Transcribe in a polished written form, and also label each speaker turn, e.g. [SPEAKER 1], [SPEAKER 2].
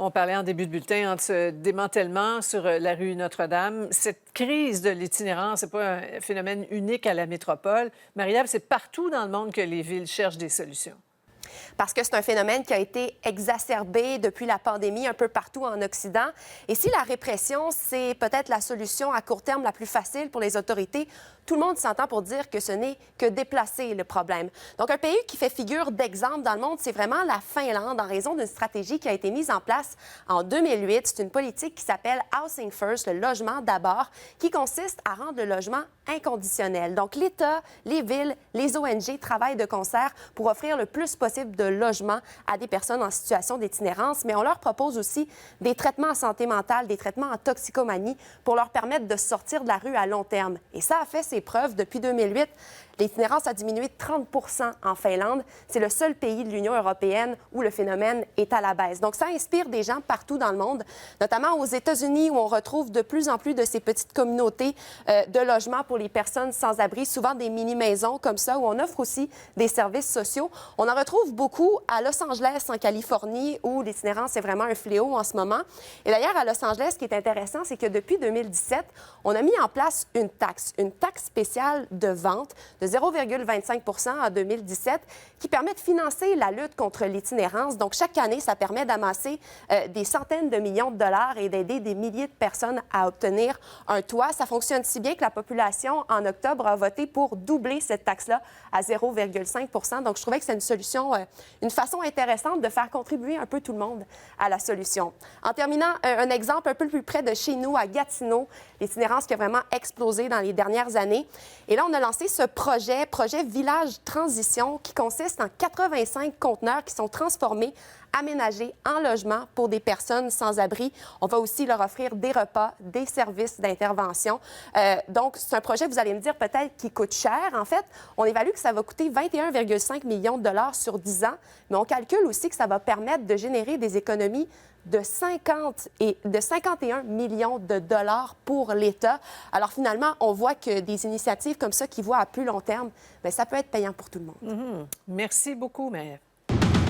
[SPEAKER 1] On parlait en début de bulletin entre ce démantèlement sur la rue Notre-Dame. Cette crise de l'itinérance, ce n'est pas un phénomène unique à la métropole. Marie-Ève, c'est partout dans le monde que les villes cherchent des solutions.
[SPEAKER 2] Parce que c'est un phénomène qui a été exacerbé depuis la pandémie un peu partout en Occident. Et si la répression, c'est peut-être la solution à court terme la plus facile pour les autorités, tout le monde s'entend pour dire que ce n'est que déplacer le problème. Donc, un pays qui fait figure d'exemple dans le monde, c'est vraiment la Finlande, en raison d'une stratégie qui a été mise en place en 2008. C'est une politique qui s'appelle Housing First, le logement d'abord, qui consiste à rendre le logement inconditionnel. Donc, l'État, les villes, les ONG travaillent de concert pour offrir le plus possible de logements à des personnes en situation d'itinérance, mais on leur propose aussi des traitements en santé mentale, des traitements en toxicomanie pour leur permettre de sortir de la rue à long terme. Et ça a fait ses preuves. Depuis 2008, l'itinérance a diminué de 30 % en Finlande. C'est le seul pays de l'Union européenne où le phénomène est à la baisse. Donc, ça inspire des gens partout dans le monde, notamment aux États-Unis, où on retrouve de plus en plus de ces petites communautés de logements pour les personnes sans abri, souvent des mini-maisons comme ça, où on offre aussi des services sociaux. On en retrouve beaucoup à Los Angeles, en Californie, où l'itinérance est vraiment un fléau en ce moment. Et d'ailleurs, à Los Angeles, ce qui est intéressant, c'est que depuis 2017, on a mis en place une taxe spéciale de vente de 0,25 % en 2017, qui permet de financer la lutte contre l'itinérance. Donc, chaque année, ça permet d'amasser des centaines de millions de dollars et d'aider des milliers de personnes à obtenir un toit. Ça fonctionne si bien que la population, en octobre, a voté pour doubler cette taxe-là à 0,5 %. Donc, je trouvais que c'est une solution, une façon intéressante de faire contribuer un peu tout le monde à la solution. En terminant, un exemple un peu plus près de chez nous, à Gatineau, l'itinérance qui a vraiment explosé dans les dernières années. Et là, on a lancé ce projet Village Transition, qui consiste en 85 conteneurs qui sont transformés, aménagés en logement pour des personnes sans abri. On va aussi leur offrir des repas, des services d'intervention. Donc, c'est un projet, vous allez me dire, peut-être qui coûte cher. En fait, on évalue que ça va coûter 21,5 millions de dollars sur 10 ans, mais on calcule aussi que ça va permettre de générer des économies de 51 millions de dollars pour l'État. Alors, finalement, on voit que des initiatives comme ça qui voient à plus long terme, bien, ça peut être payant pour tout le monde.
[SPEAKER 1] Merci beaucoup, Marie-Ève.